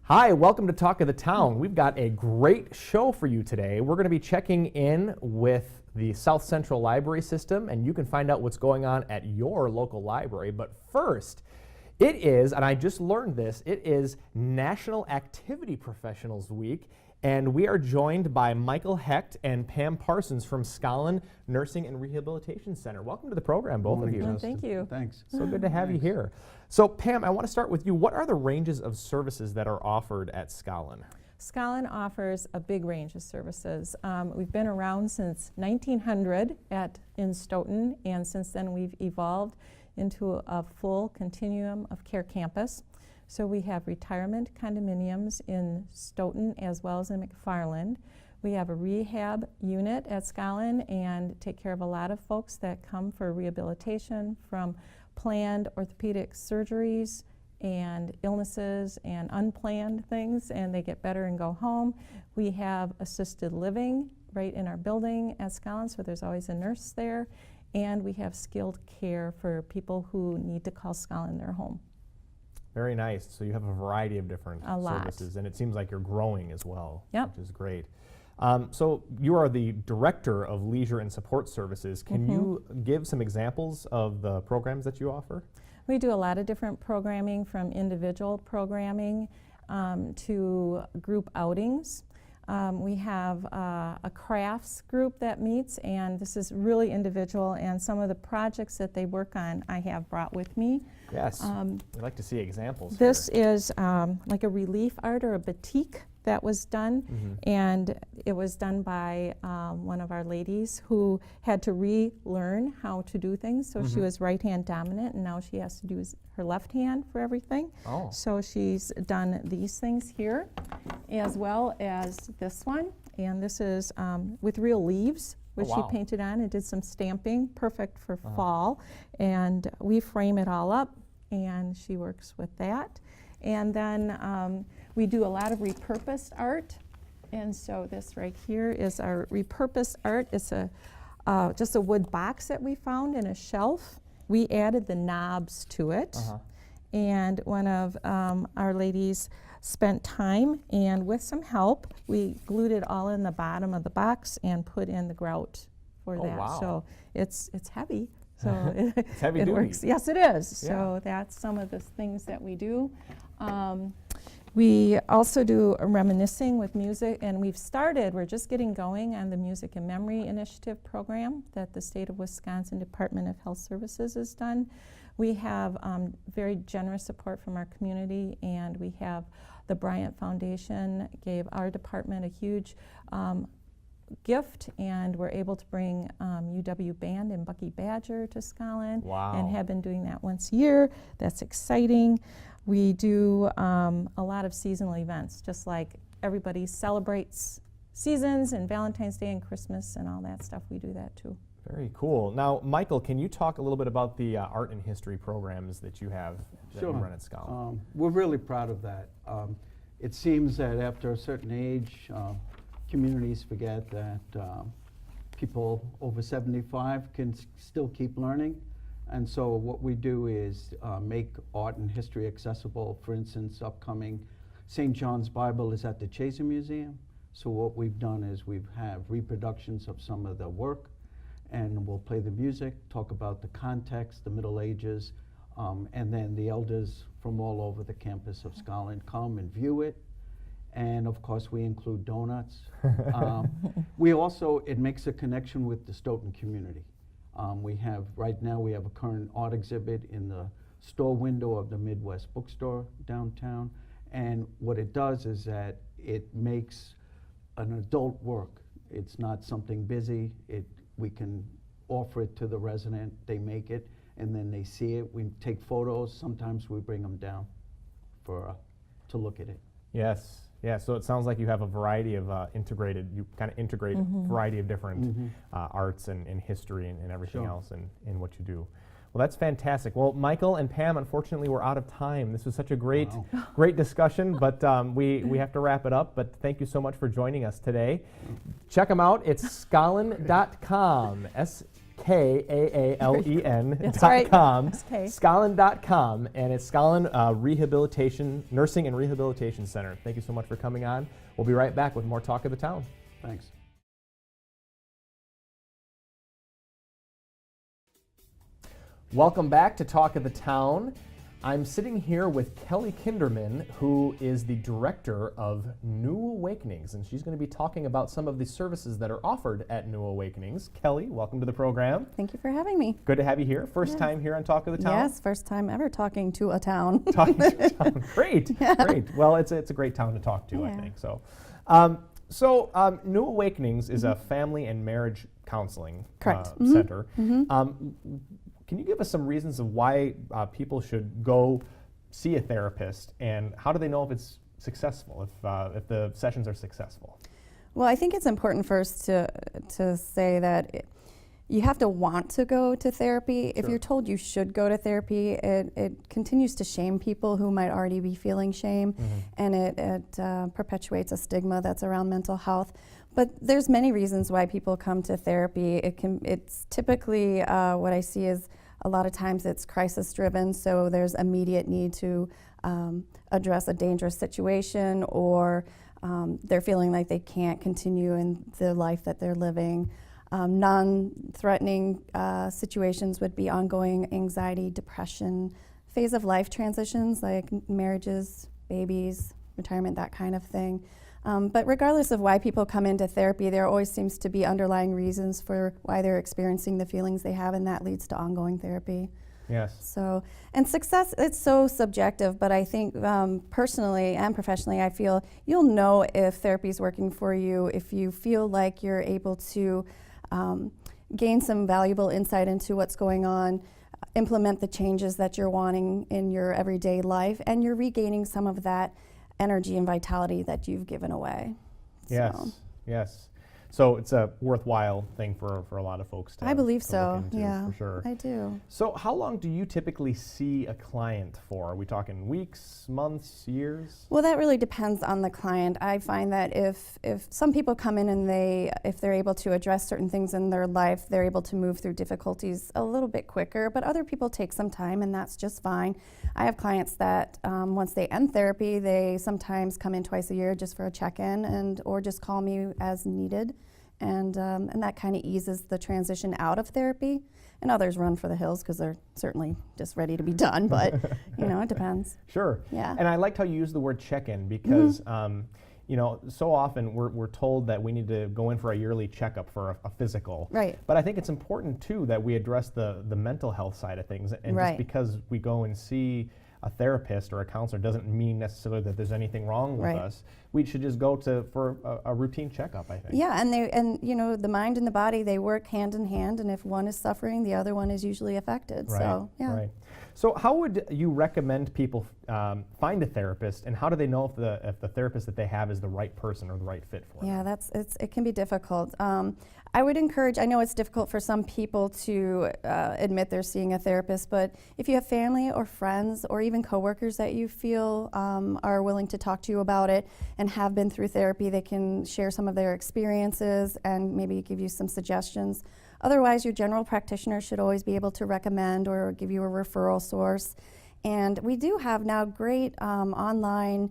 Hi, welcome to Talk of the Town. We've got a great show for you today. We're going to be checking in with the South Central Library System, and you can find out what's going on at your local library. But first, it is, and I just learned this, it is National Activity Professionals Week, and we are joined by Michael Hecht and Pam Parsons from Skaalen Nursing and Rehabilitation Center. Welcome to the program, both of you. Oh, thank you. Thanks. So good to have you here. So Pam, I want to start with you. What are the ranges of services that are offered at Skaalen? Skaalen offers a big range of services. We've been around since 1900 in Stoughton, and since then we've evolved into a full continuum of care campus. So we have retirement condominiums in Stoughton as well as in McFarland. We have a rehab unit at Skaalen and take care of a lot of folks that come for rehabilitation from planned orthopedic surgeries and illnesses and unplanned things, and they get better and go home. We have assisted living right in our building at Skaalen, so there's always a nurse there. And we have skilled care for people who need to call Skaalen their home. Very nice. So you have a variety of different services, and it seems like you're growing as well, Yep. which is great. So you are the Director of Leisure and Support Services. Can you give some examples of the programs that you offer? We do a lot of different programming, from individual programming to group outings. We have a crafts group that meets, and this is really individual, and some of the projects that they work on I have brought with me. Yes, we'd like to see examples. This is like a relief art or a batik that was done, and it was done by one of our ladies who had to relearn how to do things. So she was right-hand dominant, and now she has to do her left hand for everything. Oh. So she's done these things here, as well as this one, and this is with real leaves, which she painted on and did some stamping, perfect for fall. And we frame it all up, and she works with that. And then we do a lot of repurposed art, and so this right here is our repurposed art. It's just a wood box that we found in a shelf. We added the knobs to it, and one of our ladies spent time, and with some help, we glued it all in the bottom of the box and put in the grout for that. Wow. So it's heavy. So It's heavy it duty. works. Yes, it is. Yeah. So that's some of the things that we do. We also do a reminiscing with music, and we're just getting going on the Music and Memory Initiative program that the State of Wisconsin Department of Health Services has done. We have very generous support from our community, and we have the Bryant Foundation gave our department a huge gift, and we're able to bring UW Band and Bucky Badger to Skaalen. Wow. And have been doing that once a year. That's exciting. We do a lot of seasonal events, just like everybody celebrates seasons and Valentine's Day and Christmas and all that stuff. We do that too. Very cool. Now, Michael, can you talk a little bit about the art and history programs that you have that you run at Skaalen? We're really proud of that. It seems that after a certain age, communities forget that people over 75 can still keep learning. And so what we do is make art and history accessible. For instance, upcoming St. John's Bible is at the Chaser Museum. So what we've done is we have reproductions of some of the work, and we'll play the music, talk about the context, the Middle Ages, and then the elders from all over the campus of Skaalen come and view it. And of course, we include donuts. It makes a connection with the Stoughton community. Right now we have a current art exhibit in the store window of the Midwest bookstore downtown. And what it does is that it makes an adult work. It's not something busy. We can offer it to the resident, they make it, and then they see it. We take photos. Sometimes we bring them down to look at it. Yes. Yeah, so it sounds like you have a variety of you kind of integrate a variety of different arts and history and everything else in what you do. Well, that's fantastic. Well, Michael and Pam, unfortunately, we're out of time. This was such a great discussion, but we have to wrap it up. But thank you so much for joining us today. Check them out. It's skaalen.com, Skaalen.com, That's right. Okay. Skaalen.com, and it's Skaalen Rehabilitation, Nursing and Rehabilitation Center. Thank you so much for coming on. We'll be right back with more Talk of the Town. Thanks. Welcome back to Talk of the Town. I'm sitting here with Kelly Kinderman, who is the director of New Awakenings, and she's going to be talking about some of the services that are offered at New Awakenings. Kelly, welcome to the program. Thank you for having me. Good to have you here. First time here on Talk of the Town? Yes, first time ever talking to a town. Talking to a town. Great, Yeah. great. Well, it's a great town to talk to, I Yeah. think. So, New Awakenings is a family and marriage counseling Correct. center. Can you give us some reasons of why people should go see a therapist, and how do they know if it's successful, if the sessions are successful? Well, I think it's important first to say that you have to want to go to therapy. If Sure. you're told you should go to therapy, it continues to shame people who might already be feeling shame, and it perpetuates a stigma that's around mental health. But there's many reasons why people come to therapy. It's typically what I see is a lot of times it's crisis driven, so there's immediate need to address a dangerous situation, or they're feeling like they can't continue in the life that they're living. Non-threatening situations would be ongoing anxiety, depression, phase of life transitions like marriages, babies, retirement, that kind of thing. But regardless of why people come into therapy, there always seems to be underlying reasons for why they're experiencing the feelings they have, and that leads to ongoing therapy. Yes. So, and success, it's so subjective, but I think personally and professionally, I feel you'll know if therapy is working for you if you feel like you're able to gain some valuable insight into what's going on, implement the changes that you're wanting in your everyday life, and you're regaining some of that energy and vitality that you've given away. Yes. So, Yes. So it's a worthwhile thing for a lot of folks to I believe to so. look into, Yeah, for sure. I do. So how long do you typically see a client for? Are we talking weeks, months, years? Well, that really depends on the client. I find that if some people come in and if they're able to address certain things in their life, they're able to move through difficulties a little bit quicker, but other people take some time, and that's just fine. I have clients that once they end therapy, they sometimes come in twice a year just for a check-in or just call me as needed. And that kind of eases the transition out of therapy. And others run for the hills because they're certainly just ready to be done, but it depends. Sure. Yeah. And I liked how you used the word check-in because, so often we're told that we need to go in for a yearly checkup for a physical. Right. But I think it's important too that we address the mental health side of things. And Right. just because we go and see a therapist or a counselor doesn't mean necessarily that there's anything wrong with Right. us. We should just go for a routine checkup, I think. Yeah, and the mind and the body, they work hand in hand, and if one is suffering, the other one is usually affected. Right. So, yeah. Right. So how would you recommend people find a therapist, and how do they know if the therapist that they have is the right person or the right fit for them? Yeah, it can be difficult. I would encourage, I know it's difficult for some people to admit they're seeing a therapist, but if you have family or friends or even coworkers that you feel are willing to talk to you about it and have been through therapy, they can share some of their experiences and maybe give you some suggestions. Otherwise, your general practitioner should always be able to recommend or give you a referral source. And we do have now great online,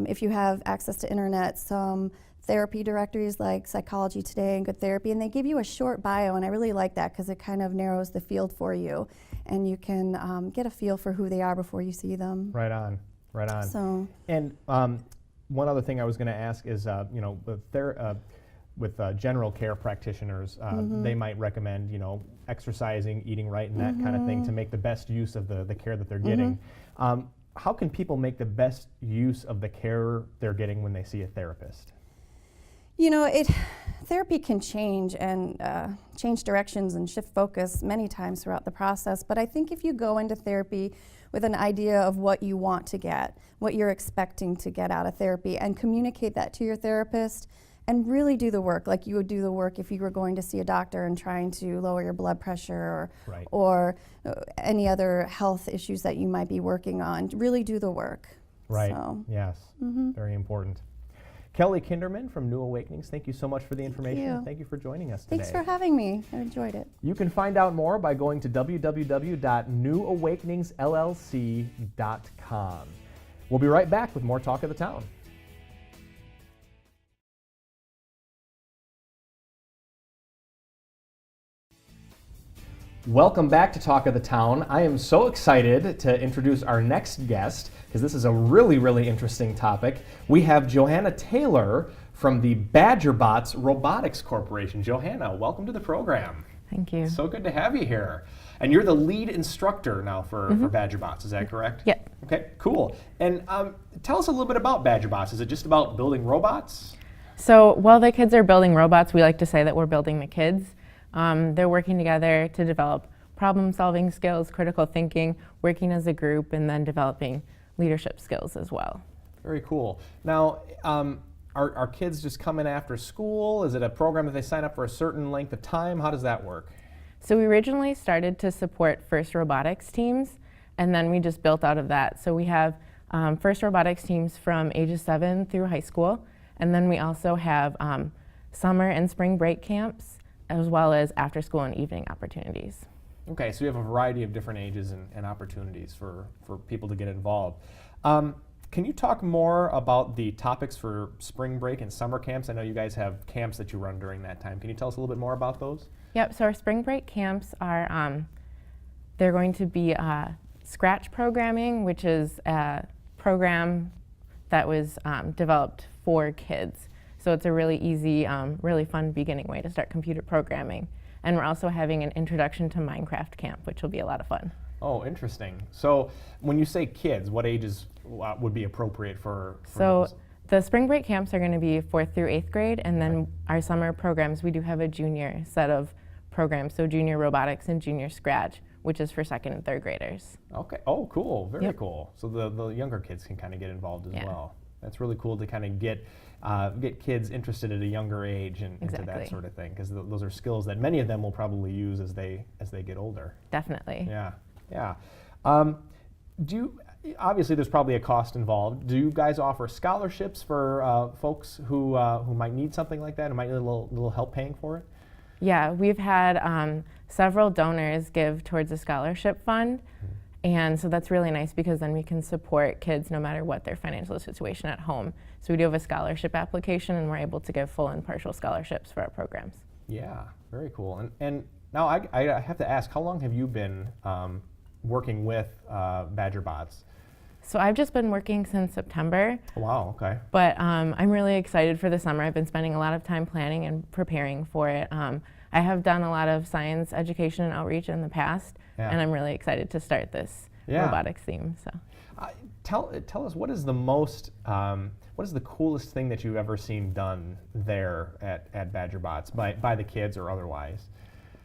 if you have access to internet, some therapy directories like Psychology Today and Good Therapy, and they give you a short bio, and I really like that because it kind of narrows the field for you, and you can get a feel for who they are before you see them. Right on, right on. So, And one other thing I was going to ask is, with general care practitioners, they might recommend, exercising, eating right, and that kind of thing to make the best use of the care that they're getting. How can people make the best use of the care they're getting when they see a therapist? Therapy can change and change directions and shift focus many times throughout the process, but I think if you go into therapy with an idea of what you want to get, what you're expecting to get out of therapy, and communicate that to your therapist, and really do the work like you would do the work if you were going to see a doctor and trying to lower your blood pressure Right. or any other health issues that you might be working on. Really do the work. Right. So, Yes. Very important. Kelly Kinderman from New Awakenings, thank you so much for the information. you. Thank you for joining us today. Thanks for having me. I enjoyed it. You can find out more by going to www.newawakeningsllc.com. We'll be right back with more Talk of the Town. Welcome back to Talk of the Town. I am so excited to introduce our next guest because this is a really, really interesting topic. We have Johanna Taylor from the BadgerBOTS Robotics Corporation. Johanna, welcome to the program. Thank you. So good to have you here. And you're the lead instructor now for BadgerBOTS, is that correct? Yep. Okay, cool. And tell us a little bit about BadgerBOTS. Is it just about building robots? So while the kids are building robots, we like to say that we're building the kids. They're working together to develop problem-solving skills, critical thinking, working as a group, and then developing leadership skills as well. Very cool. Now, are kids just coming after school? Is it a program that they sign up for a certain length of time? How does that work? So we originally started to support FIRST robotics teams, and then we just built out of that. So we have FIRST robotics teams from ages 7 through high school, and then we also have summer and spring break camps, as well as after school and evening opportunities. Okay, so you have a variety of different ages and opportunities for people to get involved. Can you talk more about the topics for spring break and summer camps? I know you guys have camps that you run during that time. Can you tell us a little bit more about those? Yep, so our spring break camps are, they're going to be Scratch programming, which is a program that was developed for kids. So it's a really easy, really fun beginning way to start computer programming. And we're also having an introduction to Minecraft camp, which will be a lot of fun. Oh, interesting. So when you say kids, what ages would be appropriate for So those? the spring break camps are going to be 4th through 8th grade, and then our summer programs, we do have a junior set of programs, so junior robotics and junior Scratch, which is for 2nd and 3rd graders. Okay. Oh, cool. Very Yep. cool. So the younger kids can kind of get involved as Yeah. well. That's really cool to kind of get kids interested at a younger age and into that Exactly. sort of thing, because those are skills that many of them will probably use as they get older. Definitely. Yeah, yeah. Obviously there's probably a cost involved. Do you guys offer scholarships for folks who might need something like that and might need a little help paying for it? Yeah, we've had several donors give towards a scholarship fund. And so that's really nice because then we can support kids no matter what their financial situation at home. So we do have a scholarship application and we're able to give full and partial scholarships for our programs. Yeah, very cool. And now I have to ask, how long have you been working with BadgerBOTS? So I've just been working since September, Wow, okay. but I'm really excited for the summer. I've been spending a lot of time planning and preparing for it. I have done a lot of science education and outreach in the past, Yeah. and I'm really excited to start this Yeah. robotics theme. So. Tell us, what is the coolest thing that you've ever seen done there at BadgerBOTS by the kids or otherwise?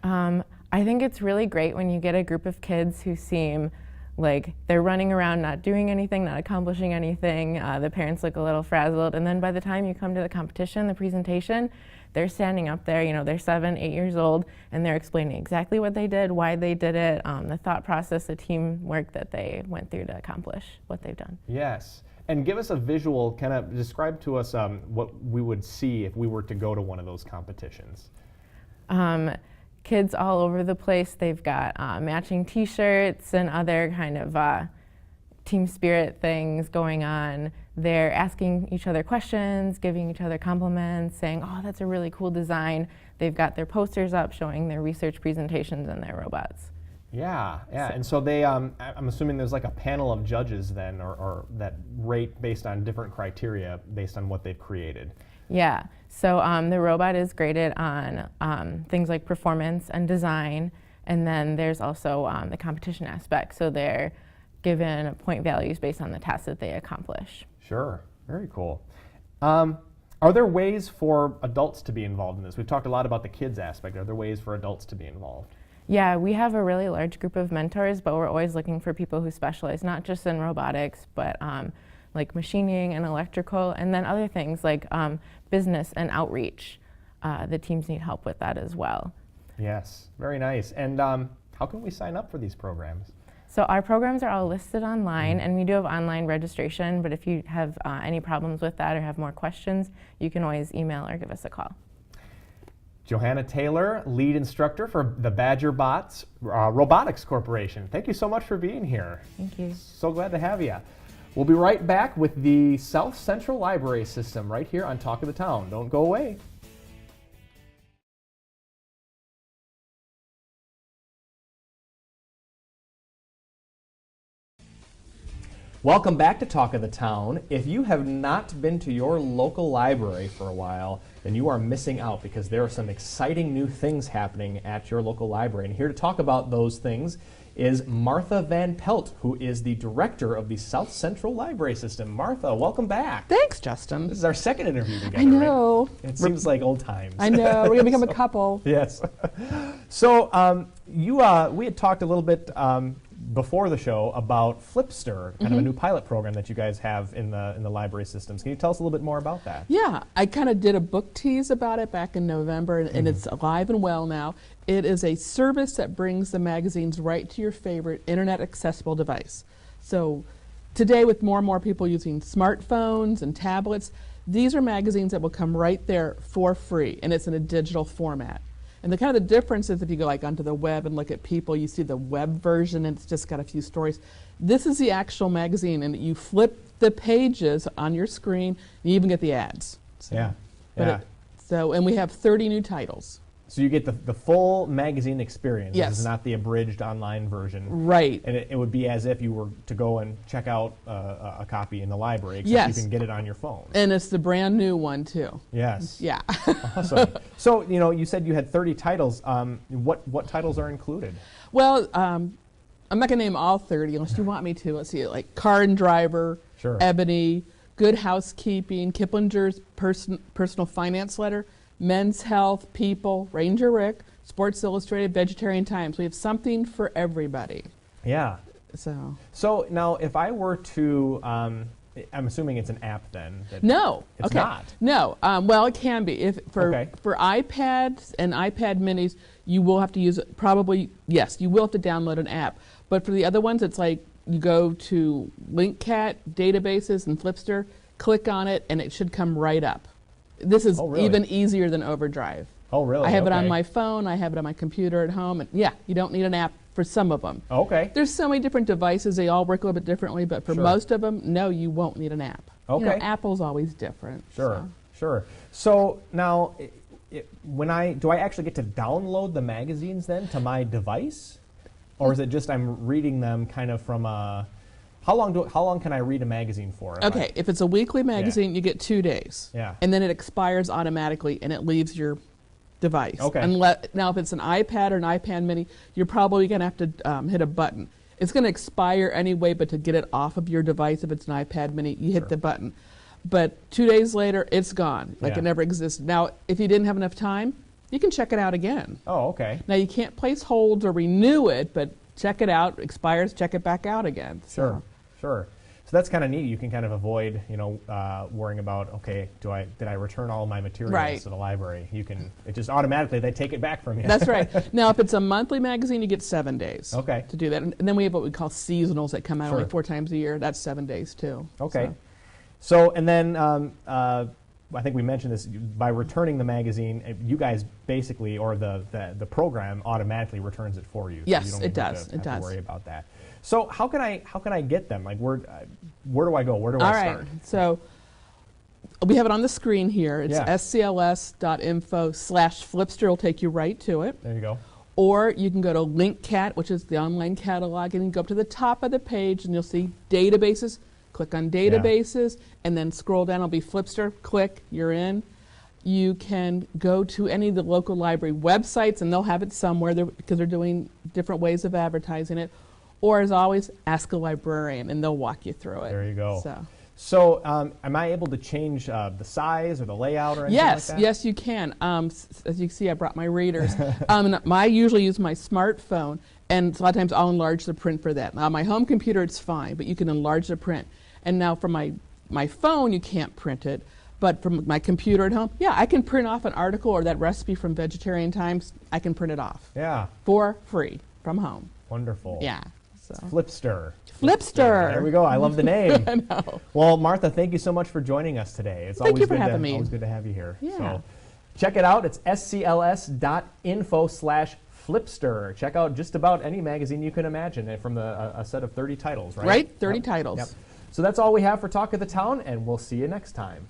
I think it's really great when you get a group of kids who seem like they're running around not doing anything, not accomplishing anything. The parents look a little frazzled, and then by the time you come to the competition, the presentation, they're standing up there, you know, they're 7, 8 years old, and they're explaining exactly what they did, why they did it, the thought process, the teamwork that they went through to accomplish what they've done. Yes. And give us a visual, kind of describe to us what we would see if we were to go to one of those competitions. Kids all over the place. They've got matching t-shirts and other kind of team spirit things going on. They're asking each other questions, giving each other compliments, saying, oh, that's a really cool design. They've got their posters up showing their research presentations and their robots. Yeah, yeah. And so they, I'm assuming there's like a panel of judges then, or that rate based on different criteria based on what they've created. Yeah, so the robot is graded on things like performance and design, and then there's also the competition aspect. So they're given point values based on the tasks that they accomplish. Sure, very cool. Are there ways for adults to be involved in this? We've talked a lot about the kids aspect. Are there ways for adults to be involved? Yeah, we have a really large group of mentors, but we're always looking for people who specialize not just in robotics, but like machining and electrical, and then other things like business and outreach. The teams need help with that as well. Yes, very nice. And how can we sign up for these programs? So our programs are all listed online, and we do have online registration, but if you have any problems with that or have more questions, you can always email or give us a call. Johanna Taylor, lead instructor for the BadgerBOTS Robotics Corporation. Thank you so much for being here. Thank you. So glad to have you. We'll be right back with the South Central Library System right here on Talk of the Town. Don't go away. Welcome back to Talk of the Town. If you have not been to your local library for a while, then you are missing out because there are some exciting new things happening at your local library. And here to talk about those things is Martha Van Pelt, who is the director of the South Central Library System. Martha, welcome back. Thanks, Justin. This is our second interview together, I know. Right? It seems like old times. I know. We're going to become a couple. Yes. So we had talked a little bit before the show about Flipster, kind of a new pilot program that you guys have in the library systems. Can you tell us a little bit more about that? Yeah, I kind of did a book tease about it back in November, and it's alive and well now. It is a service that brings the magazines right to your favorite internet accessible device. So today, with more and more people using smartphones and tablets, these are magazines that will come right there for free, and it's in a digital format. And the kind of the difference is if you go like onto the web and look at People, you see the web version and it's just got a few stories. This is the actual magazine, and you flip the pages on your screen, and you even get the ads. So, Yeah. And we have 30 new titles. So you get the full magazine experience. Yes. This is not the abridged online version. Right. And it would be as if you were to go and check out a copy in the library, except Yes. you can get it on your phone. And it's the brand new one too. Yes. Yeah. Awesome. So, you said you had 30 titles. What titles are included? Well, I'm not going to name all 30 unless you want me to. Let's see, like Car and Driver, Sure. Ebony, Good Housekeeping, Kiplinger's Personal Finance Letter, Men's Health, People, Ranger Rick, Sports Illustrated, Vegetarian Times. We have something for everybody. Yeah. So now, if I were to, I'm assuming it's an app then. no, It's okay, not. no. Well, it can be. If Okay. for iPads and iPad Minis, you will have to use it. Probably yes, you will have to download an app. But for the other ones, it's like you go to LinkCat databases and Flipster, click on it, and it should come right up. This is really? even easier than Overdrive. Oh, really? I have it on Okay. my phone. I have it on my computer at home. And yeah, you don't need an app for some of them. Okay. There's so many different devices. They all work a little bit differently. But for Sure. most of them, no, you won't need an app. Okay. Apple's always different. Sure. Sure. So now, do I actually get to download the magazines then to my device, or is it just I'm reading them kind of from a? How long can I read a magazine for? Okay, if it's a weekly magazine, you get 2 days. Yeah. And then it expires automatically and it leaves your device. Okay. Now, if it's an iPad or an iPad mini, you're probably going to have to hit a button. It's going to expire anyway, but to get it off of your device, if it's an iPad mini, you hit the button. But 2 days later, it's gone. Like Yeah. it never existed. Now, if you didn't have enough time, you can check it out again. Oh, okay. Now, you can't place holds or renew it, but check it out, expires, check it back out again. Sure. Sure. So that's kind of neat. You can kind of avoid, worrying about, okay, did I return all my materials Right. to the library? It just automatically, they take it back from you. That's right. Now, if it's a monthly magazine, you get 7 days Okay. to do that. And then we have what we call seasonals that come out Sure. only 4 times a year. That's 7 days, too. Okay. So, and then I think we mentioned this, by returning the magazine, you guys basically, or the program automatically returns it for you. So Yes, you don't it even have does. to It have to does. worry about that. So how can I get them? Like where do I go? Where do All I right. start? So we have it on the screen here. It's Yeah. scls.info/Flipster. It'll take you right to it. There you go. Or you can go to LinkCat, which is the online catalog, and you can go up to the top of the page and you'll see databases. Click on databases and then scroll down. It'll be Flipster. Click, you're in. You can go to any of the local library websites and they'll have it somewhere because they're doing different ways of advertising it. Or as always, ask a librarian and they'll walk you through it. There you go. So. So am I able to change the size or the layout or anything Yes, like that? yes, you can. As you can see, I brought my readers. And I usually use my smartphone, and a lot of times I'll enlarge the print for that. Now, on my home computer, it's fine, but you can enlarge the print. And now for my phone, you can't print it. But from my computer at home, yeah, I can print off an article or that recipe from Vegetarian Times. I can print it off Yeah. for free from home. Wonderful. Yeah. So. Flipster. Flipster. There we go. I love the name. I know. Well, Martha, thank you so much for joining us today. It's Thank always you for good having me. Always good to have you here. Yeah. So check it out. It's scls.info/Flipster. Check out just about any magazine you can imagine, and from a set of 30 titles, right? Right? 30 Yep. titles. Yep. So that's all we have for Talk of the Town, and we'll see you next time.